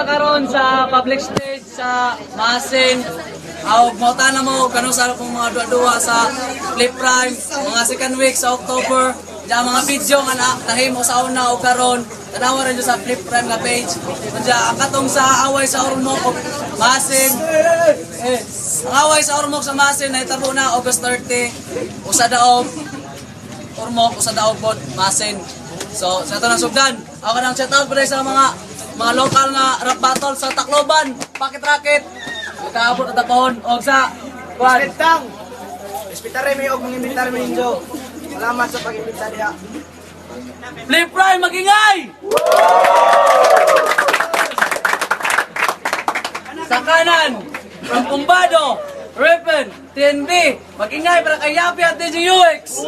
na karon sa public stage sa Masin. Aw mauta na mo kanang sa akong mga duwa sa Flip Prime mga second week sa October. Diya mga video nga nahimo sa una o karon tanawa rin sa Flip Prime nga page. Diya ang katong sa away sa Ormoc o Masin. Ang away sa Ormoc sa Masin nahitabo na August 30. Usa daog Ormoc, usa daog pod Masin. So sa ito na sugdan. Ako nang shout out pre sa mga local nga rap battle sa Tacloban, Pakit Racket. Kaabot at tapon og sa kwan. Respetang. Respetare mi og mangimbitare mi ninyo. Salamat sa pag-imbita diha. Flip Prime magingay. Sa kanan, from Pumbado, Ripen, TNB, magingay para kay Yapi at DJ UX.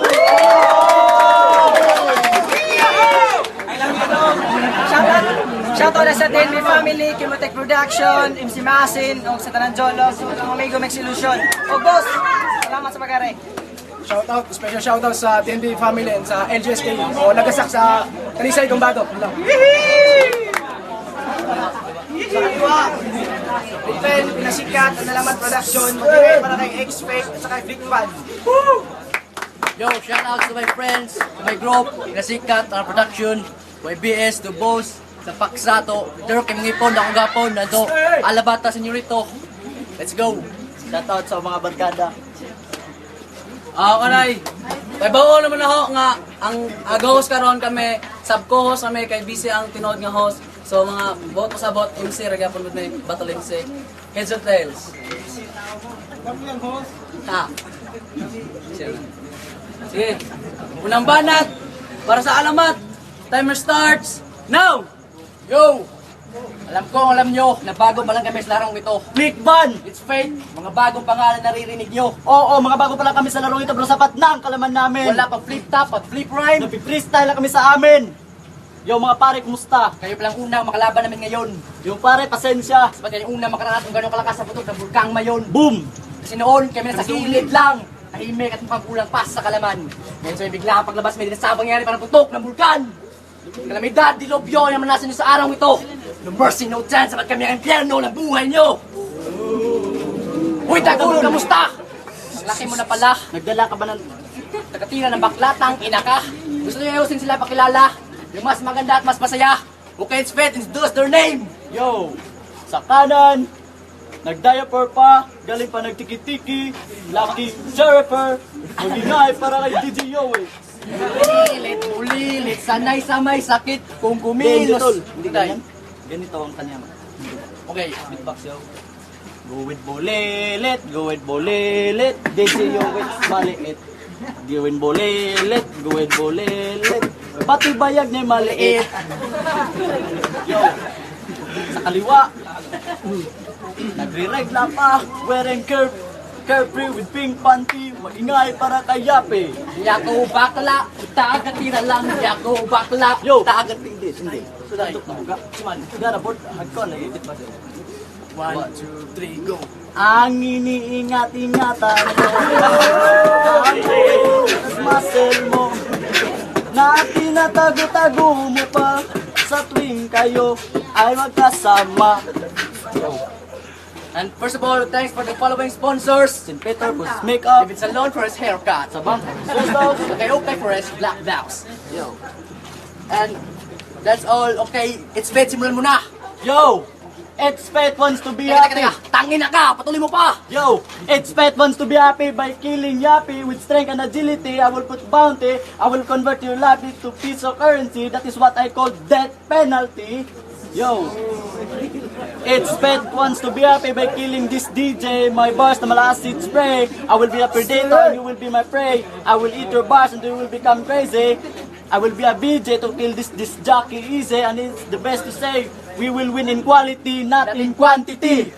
Shoutout na sa TNB family, Kimotech Production, MC Masin, o sa Tanan Jolo, sa Amigo Mix Illusion. O boss, salamat sa pag-aray. Shoutout, special shoutout sa TNB family and sa LGSK o nagasak sa Talisay Gumbado. Sa kaliwa, Ripen, pinasikat, ang Nalaman Production, magiging para kay X-Fake at saka kay Flick Fan. Yo, shout out to my friends, to my group, Nasikat, our production, YBS, The Boss, sa Paksato, Dirk, Mingipon, akong gapon, nanto, Alabata, Senyorito. Let's go! Shout out sa mga barkada. Kanay. Kay bawo naman ako nga ang host karon kami, sub-co-host kami kay busy ang tinod nga host. So mga bot sa bot MC ra gyapon gud ni Battle MC. Heads or tails? Ha. Sige. Unang banat para sa alamat. Timer starts now. Yo! Alam nyo, na bago pa lang kami sa larong ito. Flick Fan! It's fate, mga bagong pangalan naririnig nyo. Oo, mga bago pa lang kami sa larong ito, pero sapat na ang kalaman namin. Wala pang flip top at flip rhyme. Napi-freestyle lang kami sa amin. Yo mga pare, kumusta? Kayo palang unang makalaban namin ngayon. Yung pare, pasensya. Sabat kayo unang makaranas kung gano'ng kalakas sa putok ng Bulkang Mayon. Boom! Kasi noon, kami nasa gilid lang. Tahimik at mukhang kulang pas sa kalaman. Ngayon so bigla ang paglabas, may dinasabang nangyari parang putok ng bulkan. Kalamidad, dilobyo, yung manasan nyo sa araw ito. No mercy, no chance, sabat kami ang impyerno ng buhay nyo. Uy, Tagulo, kamusta? Ang laki mo na pala. Nagdala ka ba ng... Nakatira ng baklatang ina ka. Gusto nyo ayusin sila pakilala. Yung mas maganda at mas masaya. Okay, it's fit, introduce their name. Yo! Sa kanan, nag-diaper pa, galing pa nagtiki-tiki, lucky surfer, magingay para kay DJ Yowie. Ulilit, sanay sa may sakit kung kumilos. Hindi ganyan. Ganito ang kanya. Okay, Beatbox yo. Go with bolelet, go with bolelet, DJ Yowie, maliit. Go with bolelet, go with bolelet, pati bayag niya maliit. Yo! Sa kaliwa, nagre-regla pa, wearing carefree with pink panty, magingay para kay Yape. Yako bakla, tagatira lang. Yako bakla, Yo! tagatira. Hindi. Sudatok na buka. Siman, dara board, hagkon na edit pa siya. 1, 2, 3, go. Ang iniingat-ingatan mo, ang muscle mo, na tinatago-tago mo pa sa tuwing kayo ay magkasama. And first of all, thanks for the following sponsors. St. Peter Bus Makeup, David Salon for his haircut. Sabang, Sustaw, Okay for his black blouse. Yo. And that's all. Okay, it's fit. Simulan mo na. Yo! It's Pet wants to be Teka. happy. Tangin na ka. Patuloy mo pa. Yo! It's Pet wants to be happy by killing Yappy with strength and agility. I will put bounty. I will convert your life to piece of currency. That is what I call death penalty. Yo! It's Pet wants to be happy by killing this DJ. My bars na malacid spray. I will be a predator and you will be my prey. I will eat your bars and you will become crazy. I will be a BJ to kill this jockey easy, and it's the best to say, we will win in quality, not in quantity.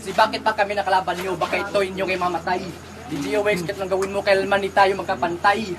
Si bakit pa kami nakalaban nyo? Baka ito inyo kayo mamatay. DJ Owex, kahit lang gawin mo, kailanman ni tayo magkapantay.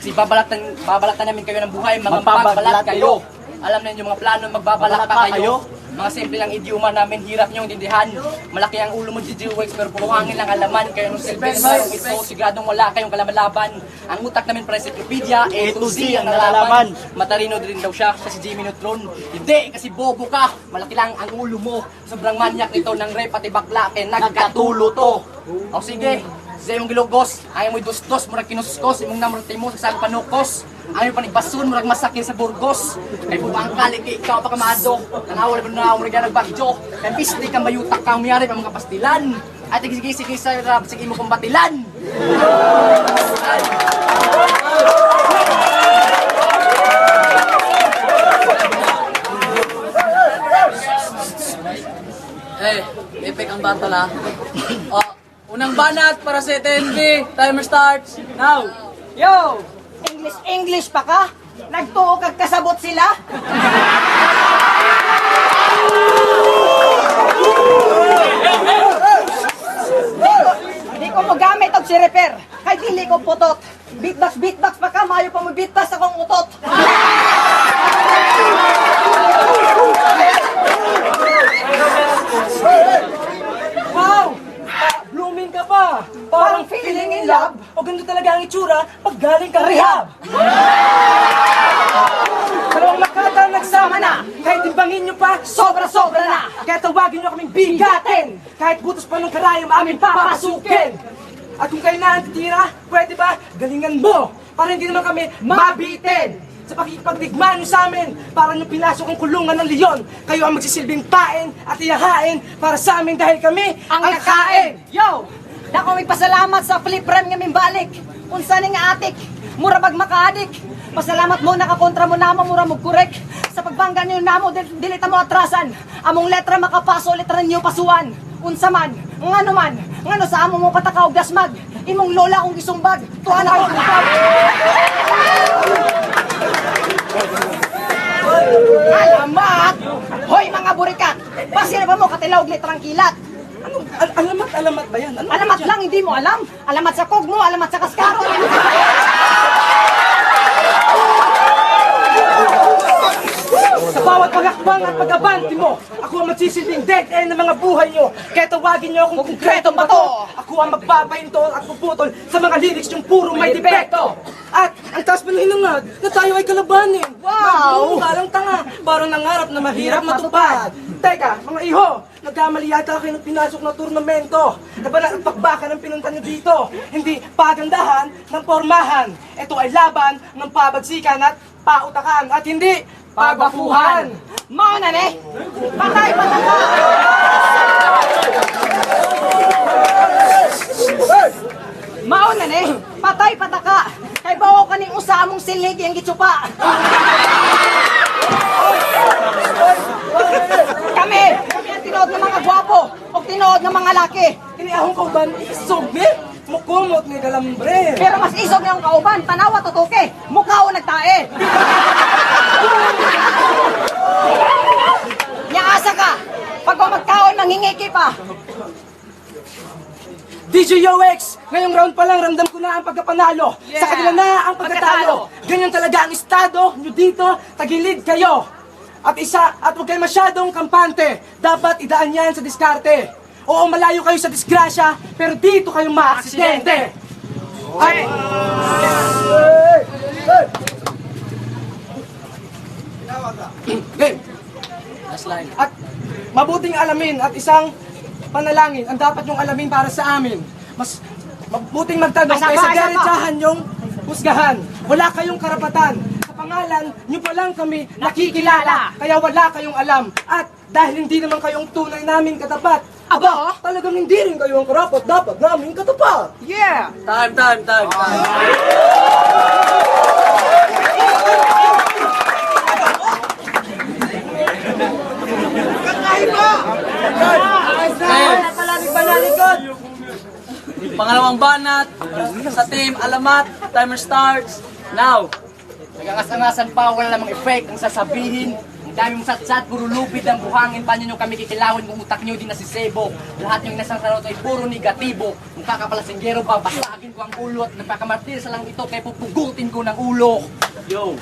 Si babalatan namin kayo ng buhay, mga Magbabalat magbabalat kayo. kayo. Alam na inyo mga plano, magbabalak pa kayo. Mga simple lang idioma namin, hirap niyong intindihan. Malaki ang ulo mo, GGWX, pero puro hangin lang alaman. Kaya nung silbi sa ito, sigradong wala kayong kalabalaban. Ang utak namin para encyclopedia, A to Z ang nalalaman. Matalino din daw siya, kasi Jimmy Neutron. Hindi, kasi bobo ka. Malaki lang ang ulo mo. Sobrang manyak nito ng rap, pati bakla, kaya nagkatulo to. O sige, sa imong gilugos, ayaw mo'y dustos, murag kinuskos, imong namurti mo, sa saan panukos. Ayaw panigbasun, murag masakin sa Burgos. Kay bubang kalik, ikaw pa kamado. Tanawal mo na, murag nagbagyo. Kay pisli ka mayutak ka, umiyari pa mga pastilan. At sige sa rap, sige mo kumbatilan. Epic ang battle ha. Unang banat para sa TNB. Timer starts now. Yo! English pa ka? Nagtuo kag kasabot sila? Di ko mo gamit og si repair. Kay dili ko putot. Beatbox pa ka, mayo pa mo beatbox akong utot. Wow! Blooming ka pa! Parang feeling in love. O ganito talaga ang itsura pag galing ka rehab! Dalawang makata nagsama na! Kahit timbangin nyo pa, Sobra-sobra na. kaya tawagin nyo kaming bigatin! Kahit butos pa ng karayom amin papasukin! At kung kailangan titira, pwede ba galingan mo? Para hindi naman kami mabitin! Sa pakikipagdigmaan nyo sa amin, para nyo pinasok ang kulungan ng leon, kayo ang magsisilbing pain at iyahain para sa amin dahil kami ang kakain! Yo! Dako may pasalamat sa flip run nga balik. Unsa ni nga atik, mura bag makaadik. Pasalamat mo nakakontra mo namo mura mo korek. Sa pagbangga niyo namo dili ta mo atrasan. Among letra makapaso letra niyo pasuan. Unsa man, ngano sa amo mo patakaw dasmag. Imong lola kong gisumbag, tuwa na ko. Alamat! Hoy mga burikat! Pasira ba mo katilawag letrang kilat? Alamat ba yan? Ano Alamat lang, hindi mo alam. Alamat sa kog mo, alamat sa kaskaro. Sa bawat pagakbang at pag-abanti mo, ako ang magsisilbing dead end ng mga buhay nyo. Kaya tawagin nyo akong konkretong bato. Ako ang magbabainto at puputol sa mga lyrics yung puro may depekto. At ang taas pa ng inungad na tayo ay kalabanin. Wow! Parang tanga, parang nangarap na mahirap matupad. Teka, mga iho, nagkamali yata kayo ng pinasok na turnamento. Nabanat ang pakbakan ng pinunta nyo dito. Hindi pagandahan ng pormahan. Ito ay laban ng pabagsikan at pautakan. At hindi pagbafuhan. Mao na ne. Patay pataka. Mao na ne. Patay pataka. Kay bawo kaning usa among silig yang gitsupa. Kami ang tinuod ng mga gwapo o tinuod ng mga laki. Kiniahong kauban, isog ni mukumot ni galambre. Pero mas isog na yung kauban, tanawa tutuke, mukha o nagtae. Nyaasa ka, pag magkaon mangingiki pa. DJ UX, ngayong round pa lang ramdam ko na ang pagkapanalo. Sa kanila na ang pagkatalo. Ganyan talaga ang estado nyo dito, tagilid kayo. At huwag kayo masyadong kampante. Dapat idaan yan sa diskarte. Oo, malayo kayo sa disgrasya, pero dito kayo maaksidente. Ay! Game. Last line. At mabuting alamin at isang panalangin ang dapat yung alamin para sa amin. Mas mabuting magtanong kaysa diretsahan yung husgahan. Wala kayong karapatan. Sa pangalan, nyo pa lang kami nakikilala. Kaya wala kayong alam. At dahil hindi naman kayong tunay namin katapat, aba, talagang hindi rin kayo ang karapat dapat namin katapat. Yeah! Time. Pangalawang banat sa team Alamat. Timer starts now. Nagangas-angasan pa, wala namang effect ang sasabihin. Ang dami mong satsat, puro lupid ang buhangin. Paano nyo kami kikilawin kung utak nyo di nasisebo? Lahat yung nasang sarot ay puro negatibo. Kung kakapalasinggero ba, basagin ko ang ulo at nagpakamartir sa lang ito kaya pupugutin ko ng ulo. Yo.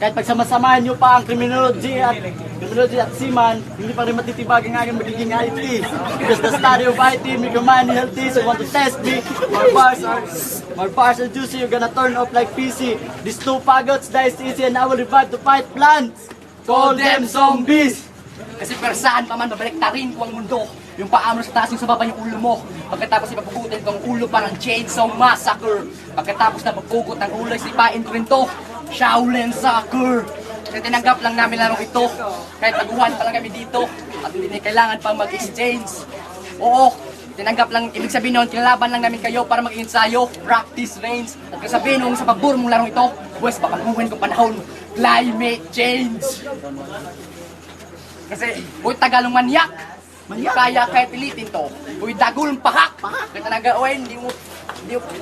Kahit pagsamasamahan nyo pa ang criminology at seaman, hindi pa rin matitibag ang aking magiging IT. Because the study of IT make your mind healthy, so you want to test me. More bars are juicy, you're gonna turn off like PC. These two fagots dies easy and I will revive to fight plants. Call them zombies! Kasi persahan pa man, babaliktarin ko ang mundo. Yung paa mo sa taas, yung sa baba yung ulo mo. Pagkatapos ipapugutin ko ang ulo parang chainsaw massacre. Pagkatapos na pagpugot ang ulo, sipain ko rin to. Shaolin Soccer. Kasi tinanggap lang namin larong ito. Kahit taguhan pa lang kami dito. At hindi na kailangan pang mag-exchange. Oo, tinanggap lang, ibig sabihin nun, kinalaban lang namin kayo para mag-ensayo. Practice range. At kasabihin nung sa pabor mong larong ito, pues papaguhin kong panahon. Climate change. Kasi, boy Tagalong manyak. Kaya kahit pilitin to. Boy dagulong pahak. Kaya nagawin, hindi mo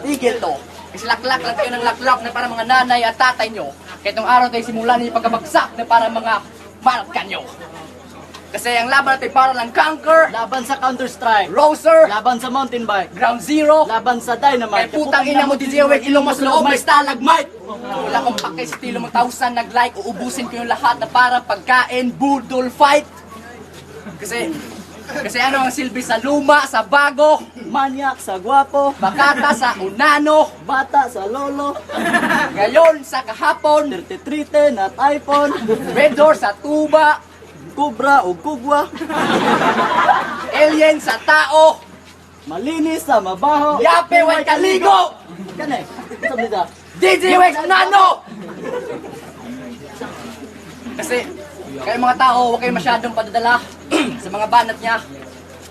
tigil to. Kasi laklak lang kayo ng laklak na para mga nanay at tatay nyo. Kaya itong araw tayo simulan niyo pagkabagsak na para mga malkan nyo. Kasi ang laban natin para lang Conquer, Laban sa Counter-Strike, Roser, laban sa mountain bike, Ground Zero, laban sa dynamite. kaya putang ina mo DJ Wek, ilong mas loob, may stalagmite. Wala kong pakay sa tilo mong 1,000 nag-like, uubusin ko yung lahat na parang pagkain, budol fight. Kasi ano ang silbi sa luma, sa bago, Manyak sa gwapo, bakata sa unano, bata sa lolo, ngayon sa kahapon, 3310 at iPhone, red door sa tuba, kubra o kugwa, alien sa tao, malinis sa mabaho. yape way kaligo, Kanay, sabi nila. DJ Wex Nano! Kasi, kayo mga tao, huwag kayo masyadong padadala sa mga banat niya.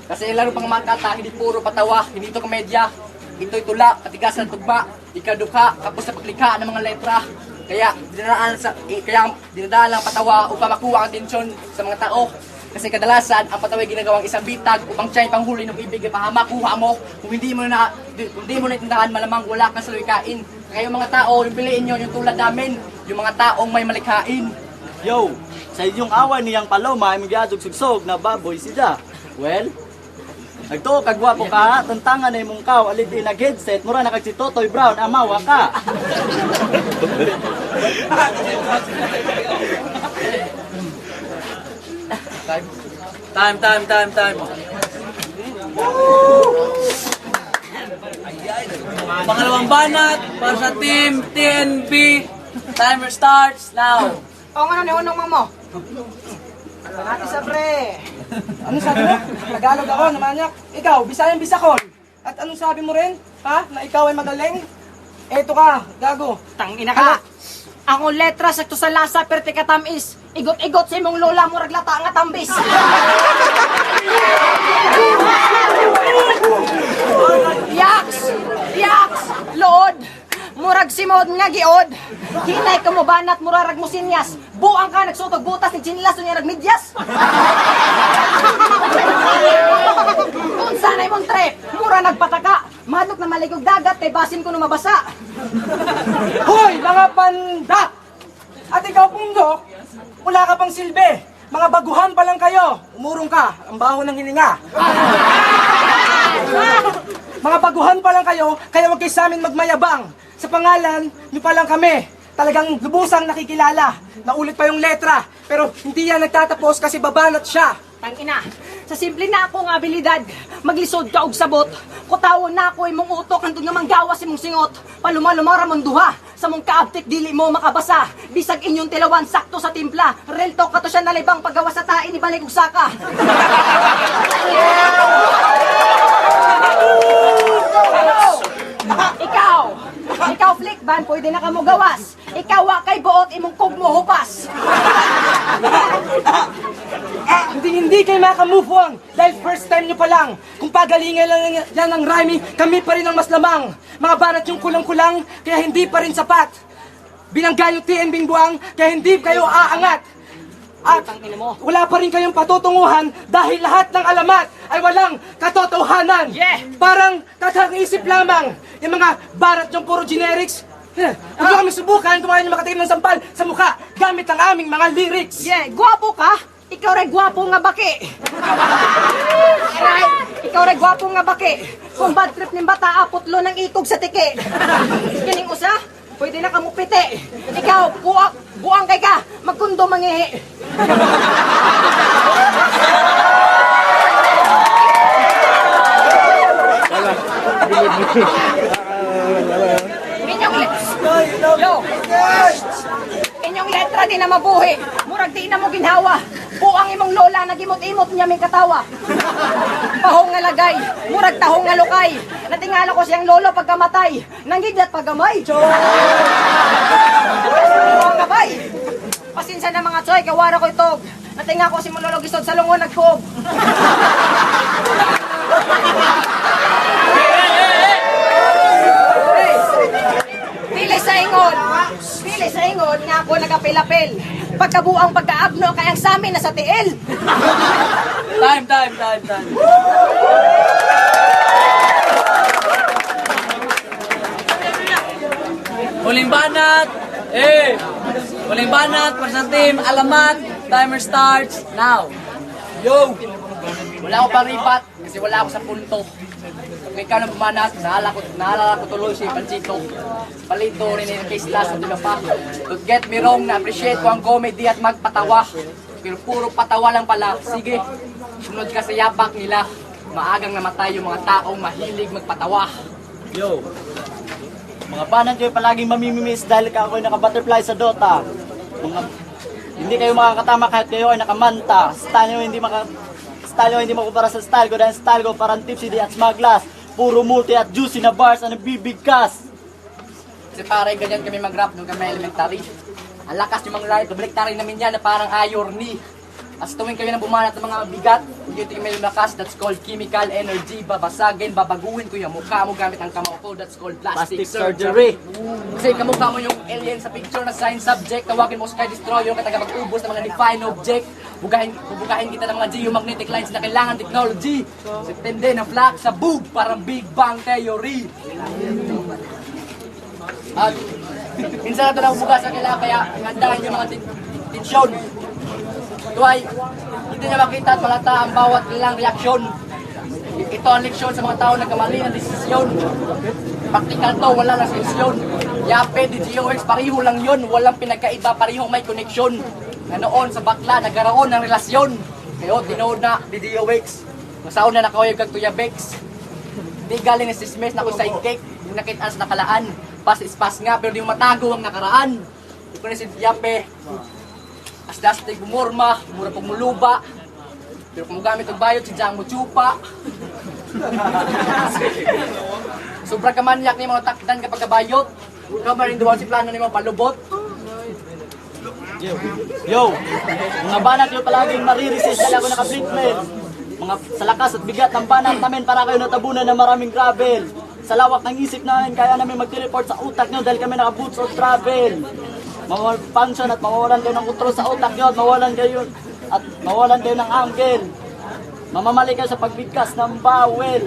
Kasi laro pang mga kata, hindi puro patawa, hindi ito komedya. Ito'y tula, katigasan ng tugma, ikaduka, kapos sa paglikha ng mga letra. Kaya dinadaan lang patawa upang makuha ang atensyon sa mga tao. Kasi kadalasan, ang patawa ay ginagawang isang bitag upang siya'y panghuli ng ibig ay pahamakuha mo. Kung hindi mo naintindahan, malamang wala kang saluykain. Kaya yung mga tao, yung piliin nyo, yung tulad namin, yung mga taong may malikhain. Yo, sa inyong awan niyang paloma ay magyadog sugsog na baboy sila. Well, nagtuo kagwapo ka, tantangan na imong kaw, alit nag-headset, mura na kag si Totoy Brown, amawa ka. Time. Pangalawang banat para sa team TNB. Timer starts now. O ano ni unong mo? Nati sa pre. Ano sabi mo? Tagalog ako, namanyak. Ikaw, Bisayang Bisakon. At anong sabi mo rin? Ha? Na ikaw ay magaling? Eto ka, gago. Tangina ka. Ang letra sakto sa lasa perti ka tamis. Igot-igot sa imong lola mo raglata nga tambis. Yaks, Lord. Murag simod nga giod. Hinay ka mo banat murarag mo sinyas. Buang ka nagsutog butas ni chinlas unya nagmidyas. Unsa na imong trip? Mura nagpataka. Manok na maligog dagat kay basin ko no mabasa. Hoy, mga pandak! At ikaw, Pundok, wala ka pang silbi. Mga baguhan pa lang kayo. Umurong ka, ang baho ng hininga. Mga baguhan pa lang kayo, kaya huwag kayo sa amin magmayabang. Sa pangalan, nyo pa lang kami. Talagang lubusang nakikilala. Naulit pa yung letra, pero hindi yan nagtatapos kasi babanat siya. Tangina, sa simple na akong abilidad, maglisod ka og sabot. Kutawon na ako imong utok andun nga manggawas imong singot. Paluma-lumang ramon duha, sa mong kaabtik dili mo makabasa. Bisag inyong tilawan sakto sa timpla. Real talk kato siya nalibang paggawa sa tain ni balik og saka. Ikaw flick ban, pwede na ka mo gawas. Ikaw wa kay buot imong kugmo hupas. Hindi kayo makamove on dahil first time nyo pa lang. Kung pagalingan lang yan ang rhyming, kami pa rin ang mas lamang. Mga banat yung kulang-kulang, kaya hindi pa rin sapat. Binangga yung TNB buwang, kaya hindi kayo aangat. At wala pa rin kayong patutunguhan dahil lahat ng alamat ay walang katotohanan. Yeah. Parang kakang-isip lamang. Yung mga barat yung puro generics. Huwag nyo kami subukan kung ayaw nyo makatingin ng sampal sa mukha gamit ang aming mga lyrics. Yeah, gwapo ka? Ikaw rin gwapo nga baki. Ikaw rin gwapo nga baki. Kung bad trip ng bata, apotlo ng ikog sa tiki. Kining usa, Pwede na kamupiti. Ikaw, buang kay ka. Magkundo mangihi. Inyong letra di na mabuhi. Murag di na mo ginhawa. Buang imong lola nagimot-imot niya may katawa. Pahong nga lagay, murag tahong nga lukay. Natingala ko siyang lolo pagkamatay. Nanggiglat paggamay. Buang kabay. Pasinsa na mga choy, kawara ko itog. Natinga ko si mong lolo gisod sa lungon nagkuog. Dili sa ingon nga ako nagapilapil. Pagkabuang pagkaabno kay ang samin na sa tiil. Time. Huling banat. Huling banat para sa team. Alamat. Timer starts now. Yo! Wala ako pang ribat kasi wala ako sa punto. Kung ikaw na bumanat, naalala ko tuloy si Panchito. Palito rin yung case last na pa. Don't get me wrong, na-appreciate ko ang comedy at magpatawa. Pero puro patawa lang pala. Sige, sunod ka sa yapak nila. Maagang namatay yung mga taong mahilig magpatawa. Yo! Mga banat kayo palaging mamimimiss dahil ka ako'y naka-butterfly sa Dota. Hindi kayo makakatama kahit kayo ay nakamanta. Style nyo hindi makupara sa style ko dahil style ko parang tipsy di at smaglas. Puro multi at juicy na bars ang nabibigkas. Kasi pare, ganyan kami mag-rap nung kami elementary. Ang lakas yung mga line, publictary namin yan na parang ayorni. As tuwing kayo na bumanat ng mga bigat, yung may lakas, that's called chemical energy. Babasagin, babaguhin ko yung mukha mo gamit ang kamao ko, that's called plastic surgery. Kasi kamukha mo yung alien sa picture na science subject, tawagin mo Sky Destroyer, kataga mag-ubos ng mga defined object. Bugahin kita ng mga geomagnetic lines na kailangan technology. Septende ng flak sa boob, parang Big Bang Theory. At minsan na ito lang buga sa kailangan, kaya handahan yung mga tensyon. Ito ay hindi niya makita at malata ang bawat ilang reaksyon. Ito ang leksyon sa mga tao na kamali ng desisyon. Praktikal to, wala lang sensyon. Yape, DGOX, pareho lang yun. Walang pinagkaiba, pareho may koneksyon. Na noon sa bakla, nagkaroon ng relasyon. Kayo, tinood na, DGOX. Masaon na nakawayag kag Tuya Bex. Di galing na sismes na kung sidekick. Yung nakitaan sa nakalaan. Pas-ispas nga, pero di matago ang nakaraan. Ito na si Yape. Asdas tayo gumorma, mura pag muluba. Pero kung gamit ang bayot, si Jang mo tsupa. Sobra ka manyak ni mga takdan kapag kabayot. Kamarin doon si plano ni mga palubot. Yo! Mga banat nyo palaging mariresist dahil ako naka-treatment. Mga sa lakas at bigat ng banat namin para kayo natabunan ng maraming gravel. Sa lawak ng isip namin, kaya namin mag-report sa utak nyo dahil kami naka-boots of travel. Function at mawawalan kayo ng kontrol sa utak nyo at mawawalan kayo ng angle. Mamamali kayo sa pagbigkas ng bawel.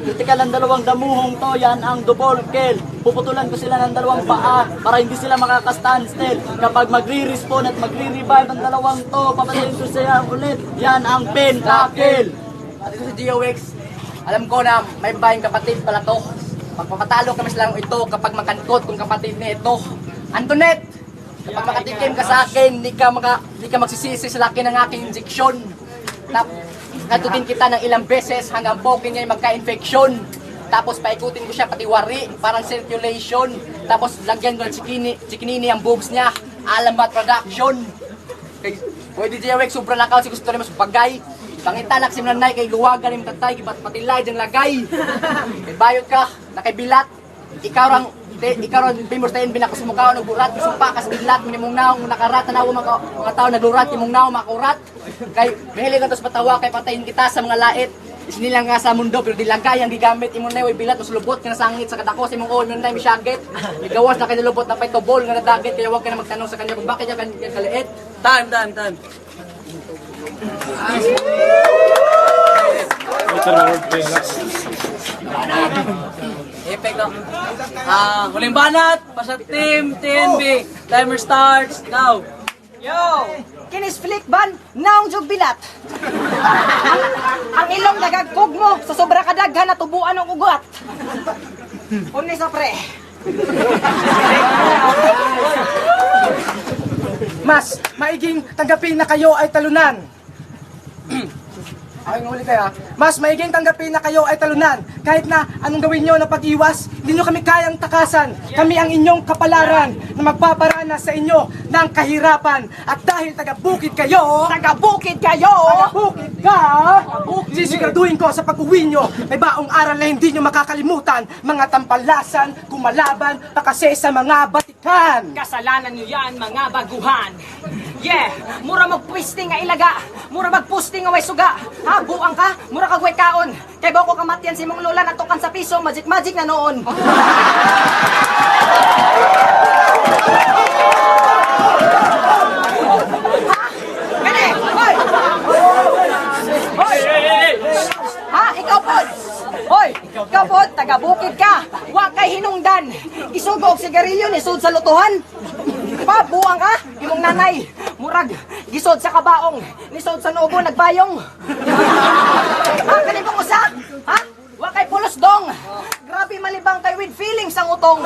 Kritikal ang dalawang damuhong to, yan ang double kill. Puputulan ko sila ng dalawang paa para hindi sila makaka-stand still. Kapag magre-respawn at magre-revive ang dalawang to, papatayin ko siya ulit. Yan ang pentakill. At ito si GOX, alam ko na may bayang kapatid pala to. Pagpapatalo kami silang ito kapag makankot kung kapatid ni ito. Antoinette, kapag makatikim ka sa akin, di ka magsisisi sa laki ng aking injection. Natutin kita ng ilang beses hanggang pokin niya magka-infection. Tapos paikutin ko siya pati wari, parang circulation. Tapos lagyan ko ng chikinini ang boobs niya. Alamat production. Pwede GOX, sobrang lakaw si gusto rin mas bagay. Pangitanak si Manay kay luwagan ni matatay, kibat patilay dyan lagay. May bayot ka, nakaibilat. Ikaw rang famous tayo binako sa mukha ng burat, sumpakas bilat, minimong naong nakarat, tanaw mga tao naglurat, minimong naong makurat. Kay mahilig ka tos patawa, kay patayin kita sa mga lait. Isinilang nga sa mundo, pero di lagay ang gigamit. Imong na bailat, mas lubot ka na sangit sa kadako, sa imong oon, yun na may syagit. Igawas na kayo lubot na pa'y tobol nga nadagit, kaya huwag ka na magtanong sa kanya kung bakit niya kaliit. Time. Epic no? Huling banat, para sa team TNB. Timer starts now. Yo! Kinis flick ban, naong jug bilat. ang ilong nagagkog mo, sa sobra kadaghan na tubuan ng ugat. Unni sa pre. Mas maiging tanggapin na kayo ay talunan. Ay, ngulit kayo ha. Mas maiging tanggapin na kayo ay talunan. Kahit na anong gawin nyo na pag-iwas, hindi nyo kami kayang takasan. Kami ang inyong kapalaran na magpaparana sa inyo ng kahirapan. At dahil taga-bukid kayo, Taga-bukid kayo! taga-bukid ka, sisiguraduhin ko sa pag-uwi nyo, may baong aral na hindi nyo makakalimutan. Mga tampalasan, kumalaban, pakase sa mga batikan. Kasalanan nyo yan, mga baguhan. Yeah, mura magpwisting nga ilaga, mura magpusting nga way suga. Ha, buang ka, mura kag way kaon. Kay bako kamatyan si mong lola natukan sa piso, magic na noon. Ha? Kani, hoy! Hoy! Ha, ikaw pod! Hoy, ikaw pod, taga-bukid ka. Wa kay hinungdan. Isugog sigarilyo ni sud sa lutuhan. Pa, buang ka, imong nanay. Murag, gisod sa kabaong, nisod sa nubo, nagbayong. Ha, kanibong usa? Ha? Wa kay pulos dong. Grabe malibang kay with feelings ang utong.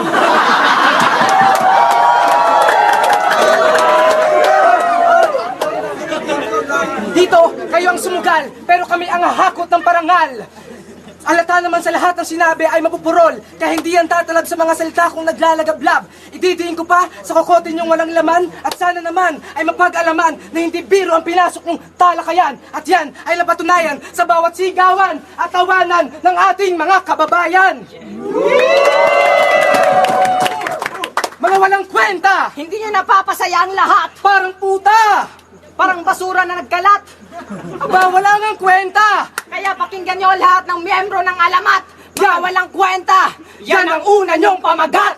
Dito, kayo ang sumugal, pero kami ang hakot ng parangal. Alata naman sa lahat ng sinabi ay mapupurol, kaya hindi yan tatalab sa mga salita kong naglalagablab. Ididiin ko pa sa kokote niyong walang laman, at sana naman ay mapag-alaman na hindi biro ang pinasok ng talakayan. At yan ay napatunayan sa bawat sigawan at tawanan ng ating mga kababayan. Mga walang kwenta, Hindi niyo napapasaya ang lahat. parang puta, Parang basura na nagkalat. aba wala ngang kwenta. Kaya pakinggan niyo lahat ng miyembro ng alamat. Mga walang kwenta. Yan ang una niyong pamagat.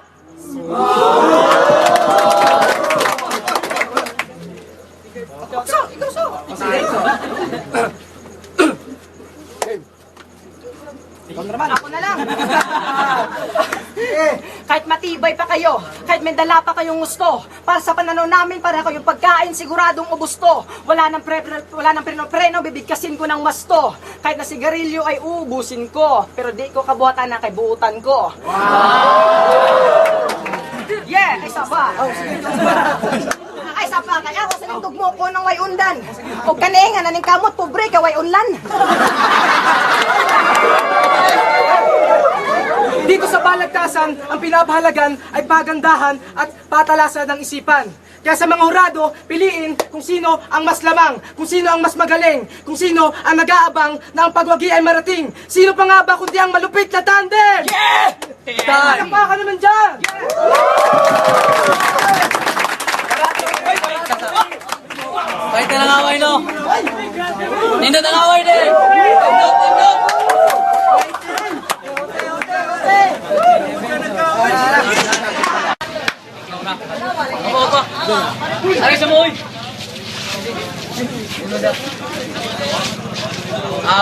Ako na lang. Kahit matibay pa kayo, kahit may dala pa kayong gusto, para sa pananaw namin, para kayong pagkain, siguradong ubos to. Wala nang preno, bibigkasin ko ng masto. Kahit na sigarilyo ay uubusin ko, pero di ko kabuhatan na kay buutan ko. Yeah, ay sapa. Ay sapa, kaya ako sa tugmo ko ng way undan. O kaninga na ning kamot, pobre ka way unlan. Dito sa balagtasan, ang pinapahalagan ay pagandahan at patalasan ng isipan. Kaya sa mga hurado, piliin kung sino ang mas lamang, kung sino ang mas magaling, kung sino ang nag-aabang na ang pagwagi ay marating. Sino pa nga ba kundi ang malupit na tandem? Yeah! Tapa ka naman dyan! Kahit na lang away, no? Nindot ang away, de! Nindot! Ako pa! Ari sa mo, uy!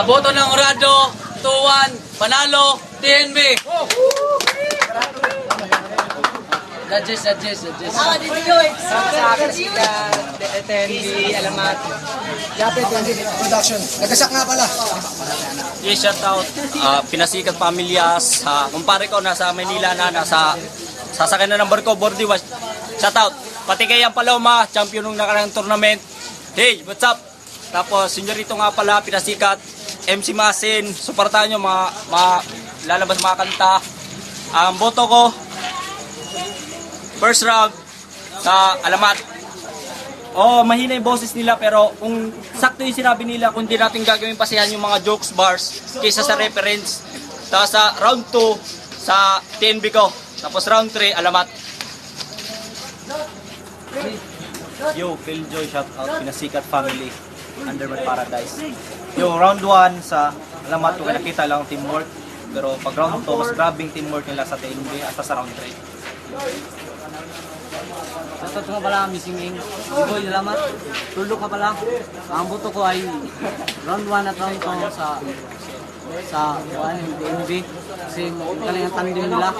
Boto ng Orado, 2-1, panalo, TNB! Judges. Production. Nagasak nga pala. Yes, shout out. Pinasikat pamilyas. Kumpare ko nasa Manila na, nasa sasakyan na ng barko, boarding was. Shout out. Pati kay ang Paloma, champion ng nakarang tournament. Hey, what's up? Tapos, senyorito nga pala, pinasikat. MC Masin, suportahan nyo lalabas mga kanta. Ang boto ko, first round sa Alamat. Mahina yung boses nila, pero kung sakto yung sinabi nila, kung di natin gagawin pasihan yung mga jokes bars kaysa sa reference. Tapos sa round 2 sa TNB ko. Tapos round 3 Alamat. Yo, Phil Joy, shout out, Pinasikat family, Underman Paradise. Yo, round 1 sa Alamat ko, nakita lang teamwork. Pero pag round 2, mas grabing teamwork nila sa TNB at sa round 3. Shoutout nga pala, Missing Boy, salamat. Tulog ka pala. Ang boto ko ay round 1 at round 2 sa DNB. Kasi galing ang tandem nila.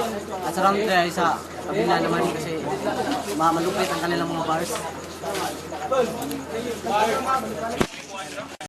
At sa round 3 ay sa kabila naman kasi malupit ang kanilang mga bars.